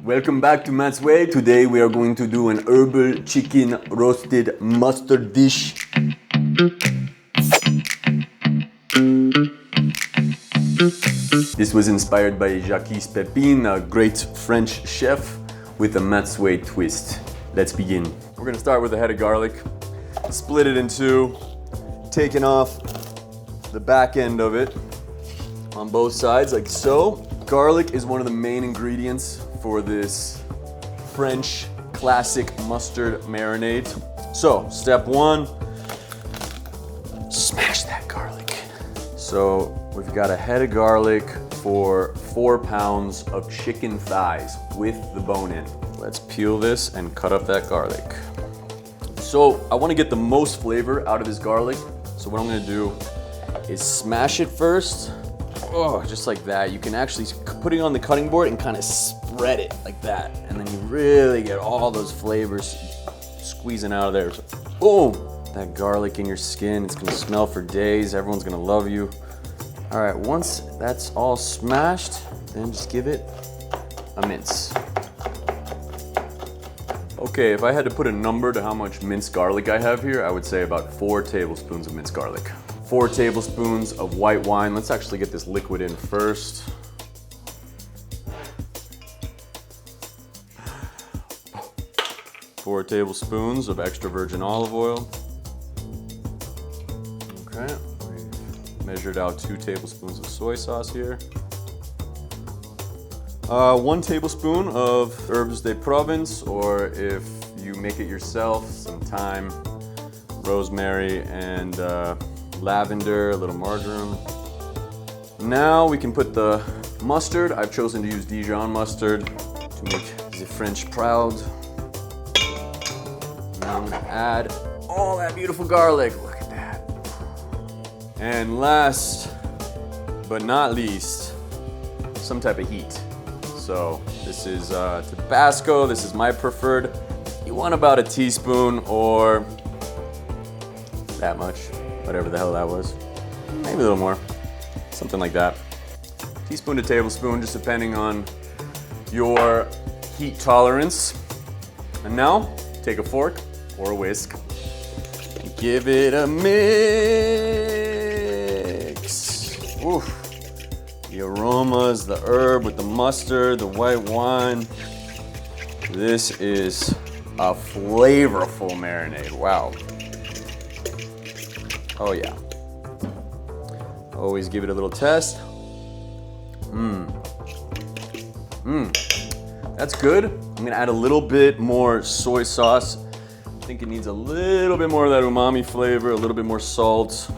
Welcome back to Matt's Way. Today we are going to do an herbal chicken roasted mustard dish. This was inspired by Jacques Pepin, a great French chef, with a Matt's Way twist. Let's begin. We're gonna start with a head of garlic, split it in two, taking off the back end of it on both sides like so. Garlic is one of the main ingredients for this French classic mustard marinade. So, step one, smash that garlic. So, we've got a head of garlic for 4 pounds of chicken thighs with the bone in. Let's peel this and cut up that garlic. So, I want to get the most flavor out of this garlic. So what I'm gonna do is smash it first. Oh, just like that. You can actually put it on the cutting board and kind of spread it like that. And then you really get all those flavors squeezing out of there. So, boom! That garlic in your skin, it's gonna smell for days. Everyone's gonna love you. All right, once that's all smashed, then just give it a mince. Okay, if I had to put a number to how much minced garlic I have here, I would say about 4 tablespoons of minced garlic. 4 tablespoons of white wine. Let's actually get this liquid in first. Four tablespoons of extra virgin olive oil. Okay, we've measured out 2 tablespoons of soy sauce here. 1 tablespoon of Herbes de Provence, or if you make it yourself, some thyme, rosemary, and lavender, a little marjoram. Now we can put the mustard. I've chosen to use Dijon mustard to make the French proud. Now I'm gonna add all that beautiful garlic. Look at that. And last but not least, some type of heat. So this is Tabasco. This is my preferred. You want about a teaspoon or that much. Whatever the hell that was. Maybe a little more. Something like that. Teaspoon to tablespoon, just depending on your heat tolerance. And now, take a fork or a whisk and give it a mix. Oof. The aromas, the herb with the mustard, the white wine. This is a flavorful marinade. Wow. Oh yeah. Always give it a little test. That's good. I'm gonna add a little bit more soy sauce. I think it needs a little bit more of that umami flavor, a little bit more salt.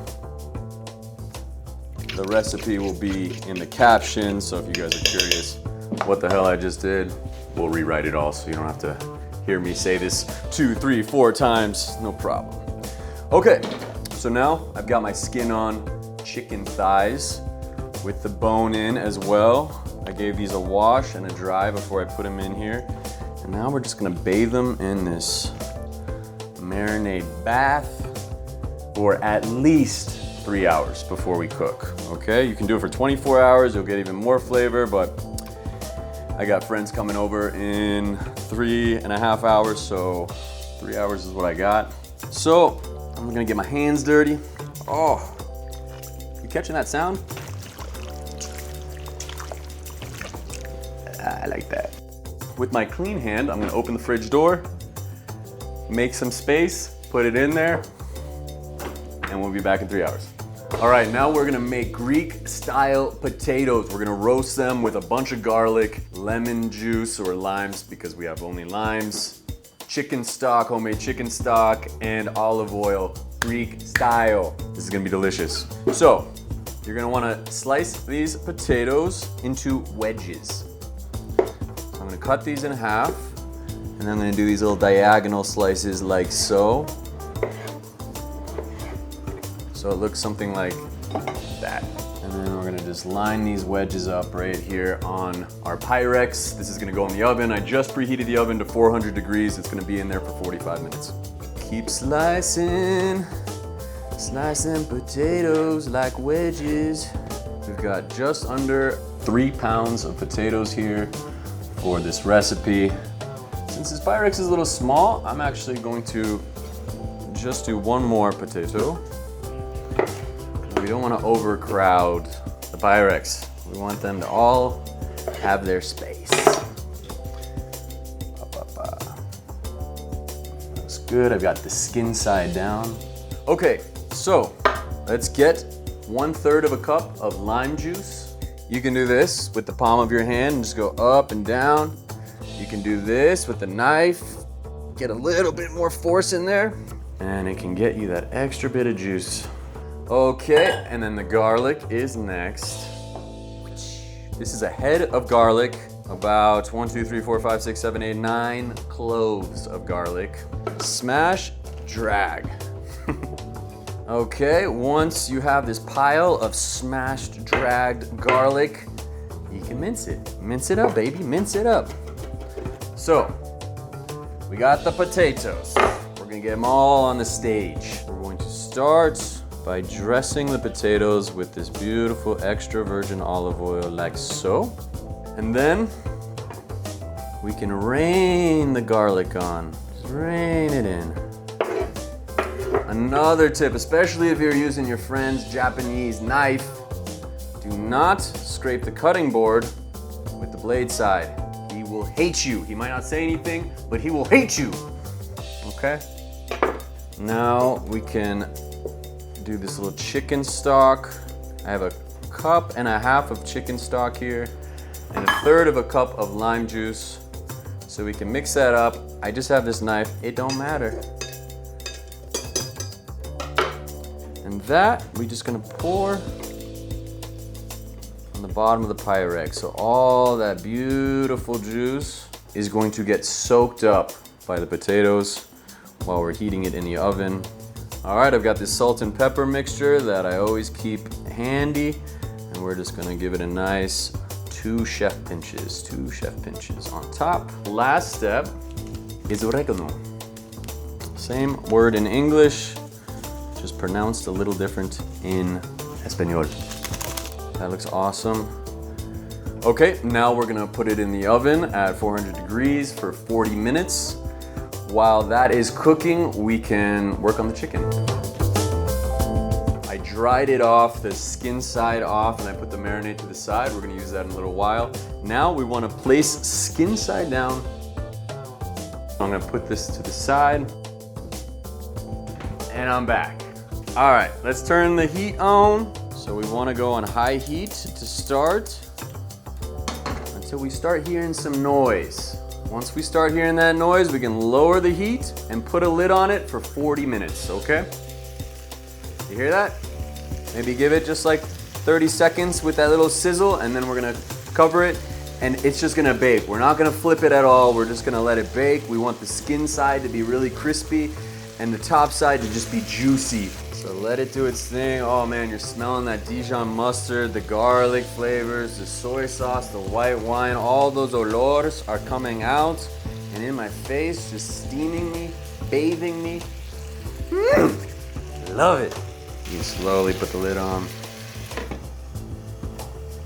The recipe will be in the caption, so if you guys are curious what the hell I just did, we'll rewrite it all so you don't have to hear me say this 2, 3, 4 times, no problem. Okay. So now I've got my skin on chicken thighs with the bone in as well. I gave these a wash and a dry before I put them in here. And now we're just gonna bathe them in this marinade bath for at least 3 hours before we cook, okay? You can do it for 24 hours, you'll get even more flavor, but I got friends coming over in 3.5 hours, so 3 hours is what I got. So, I'm gonna get my hands dirty. Oh, you catching that sound? I like that. With my clean hand, I'm gonna open the fridge door, make some space, put it in there, and we'll be back in 3 hours. All right, now we're gonna make Greek style potatoes. We're gonna roast them with a bunch of garlic, lemon juice or limes because we have only limes, chicken stock, homemade chicken stock, and olive oil, Greek style. This is gonna be delicious. So, you're gonna wanna slice these potatoes into wedges. So I'm gonna cut these in half, and then I'm gonna do these little diagonal slices like so. So it looks something like that. And then we're gonna just line these wedges up right here on our Pyrex. This is gonna go in the oven. I just preheated the oven to 400 degrees. It's gonna be in there for 45 minutes. Keep slicing potatoes like wedges. We've got just under 3 pounds of potatoes here, for this recipe. Since this Pyrex is a little small, I'm actually going to just do one more potato. We don't want to overcrowd the Pyrex. We want them to all have their space. Looks good. I've got the skin side down. Okay, so let's get 1/3 of a cup of lime juice. You can do this with the palm of your hand and just go up and down. You can do this with the knife, get a little bit more force in there, and it can get you that extra bit of juice. Okay, and then the garlic is next. This is a head of garlic, about 1, 2, 3, 4, 5, 6, 7, 8, 9 cloves of garlic. Smash, drag. Okay, once you have this pile of smashed, dragged garlic, you can mince it. Mince it up, baby, mince it up. So, we got the potatoes. We're gonna get them all on the stage. We're going to start by dressing the potatoes with this beautiful extra virgin olive oil like so. And then we can rain the garlic on. Just rain it in. Another tip, especially if you're using your friend's Japanese knife, do not scrape the cutting board with the blade side. He will hate you. He might not say anything, but he will hate you. Okay? Now we can do this little chicken stock. I have 1.5 cups of chicken stock here and 1/3 of a cup of lime juice. So we can mix that up. I just have this knife. It don't matter. And that, we're just gonna pour on the bottom of the Pyrex. So all that beautiful juice is going to get soaked up by the potatoes while we're heating it in the oven. All right, I've got this salt and pepper mixture that I always keep handy. And we're just gonna give it a nice 2 chef pinches on top. Last step is oregano. Same word in English, just pronounced a little different in Espanol. That looks awesome. Okay, now we're gonna put it in the oven at 400 degrees for 40 minutes. While that is cooking, we can work on the chicken. I dried it off, the skin side off, and I put the marinade to the side. We're gonna use that in a little while. Now we wanna place skin side down. I'm gonna put this to the side. And I'm back. All right, let's turn the heat on. So we wanna go on high heat to start until we start hearing some noise. Once we start hearing that noise, we can lower the heat and put a lid on it for 40 minutes, okay? You hear that? Maybe give it just like 30 seconds with that little sizzle, and then we're gonna cover it, and it's just gonna bake. We're not gonna flip it at all. We're just gonna let it bake. We want the skin side to be really crispy and the top side to just be juicy. So let it do its thing. Oh man, you're smelling that Dijon mustard, the garlic flavors, the soy sauce, the white wine, all those olors are coming out and in my face, just steaming me, bathing me. Love it. You can slowly put the lid on.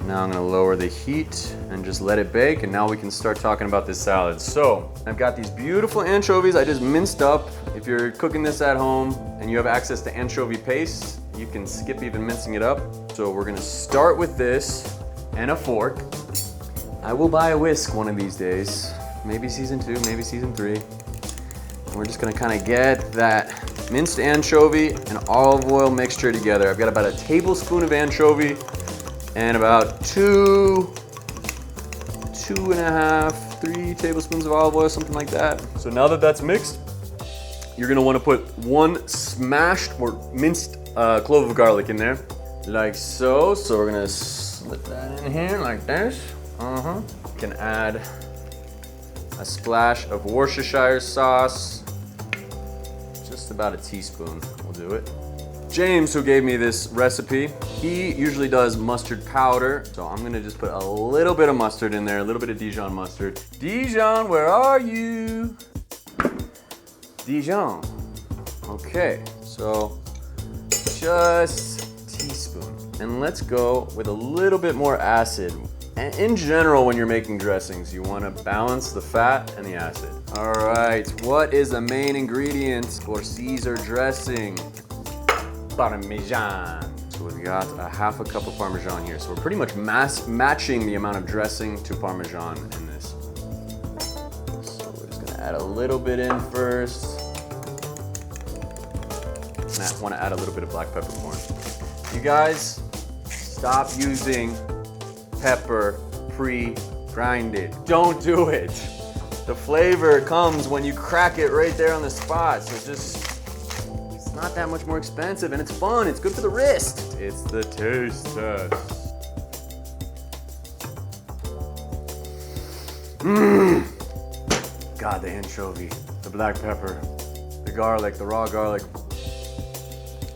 Now I'm gonna lower the heat and just let it bake, and now we can start talking about this salad. So I've got these beautiful anchovies I just minced up. If you're cooking this at home and you have access to anchovy paste, you can skip even mincing it up. So we're gonna start with this and a fork. I will buy a whisk one of these days. Maybe season 2, maybe season 3. And we're just gonna kind of get that minced anchovy and olive oil mixture together. I've got about a tablespoon of anchovy and about 2.5, 3 tablespoons of olive oil, something like that. So now that that's mixed, you're gonna wanna put 1 smashed or minced clove of garlic in there, like so. So we're gonna slip that in here like this. Can add a splash of Worcestershire sauce, just about a teaspoon will do it. James, who gave me this recipe, he usually does mustard powder. So I'm gonna just put a little bit of mustard in there, a little bit of Dijon mustard. Dijon, where are you? Dijon. Okay, so just a teaspoon. And let's go with a little bit more acid. And in general, when you're making dressings, you want to balance the fat and the acid. All right, what is the main ingredient for Caesar dressing? Parmesan. So we've got a half a cup of Parmesan here. So we're pretty much matching the amount of dressing to Parmesan in this. So we're just gonna add a little bit in first. And I want to add a little bit of black peppercorn. You guys, stop using pepper pre-grinded. Don't do it. The flavor comes when you crack it right there on the spot. So it's not that much more expensive and it's fun. It's good for the wrist. It's the taste test. God, the anchovy, the black pepper, the garlic, the raw garlic.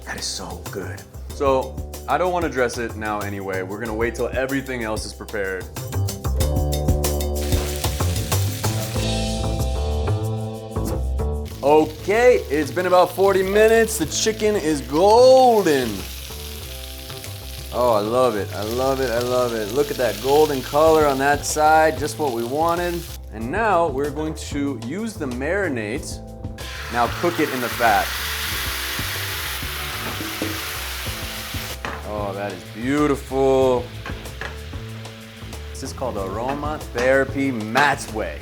That is so good. So I don't want to dress it now anyway. We're gonna wait till everything else is prepared. Okay, it's been about 40 minutes. The chicken is golden. Oh, I love it. I love it. I love it. Look at that golden color on that side, just what we wanted. And now we're going to use the marinade. Now cook it in the fat. Oh, that is beautiful. This is called aromatherapy Matt's way.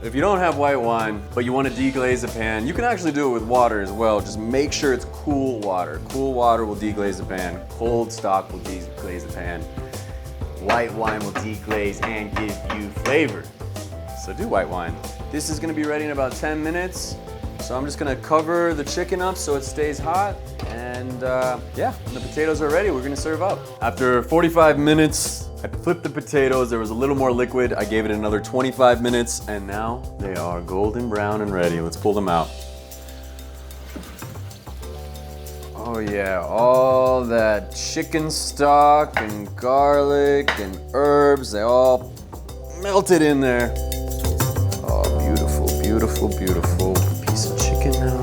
If you don't have white wine, but you want to deglaze the pan, you can actually do it with water as well. Just make sure it's cool water. Cool water will deglaze the pan. Cold stock will deglaze the pan. White wine will deglaze and give you flavor. So do white wine. This is going to be ready in about 10 minutes. So I'm just going to cover the chicken up so it stays hot. And yeah, when the potatoes are ready, we're going to serve up. After 45 minutes, I flipped the potatoes. There was a little more liquid. I gave it another 25 minutes, and now they are golden brown and ready. Let's pull them out. Oh yeah, all that chicken stock and garlic and herbs, they all melted in there. Oh, beautiful, beautiful, beautiful. Piece of chicken now.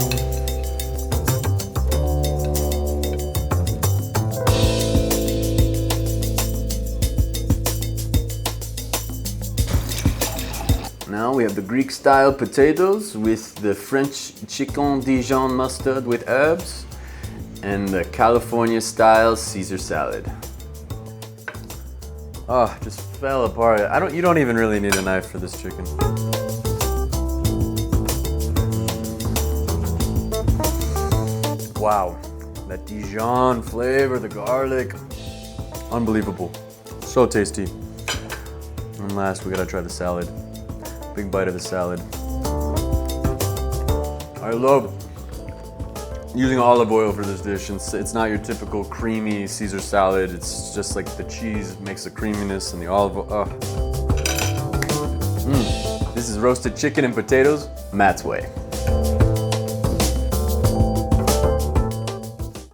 Now we have the Greek-style potatoes with the French chicken Dijon mustard with herbs and the California-style Caesar salad. Oh, just fell apart. You don't even really need a knife for this chicken. Wow, that Dijon flavor, the garlic, unbelievable. So tasty. And last, we gotta try the salad. Big bite of the salad. I love using olive oil for this dish. It's not your typical creamy Caesar salad. It's just like the cheese makes the creaminess and the olive oil. This is roasted chicken and potatoes, Matt's way.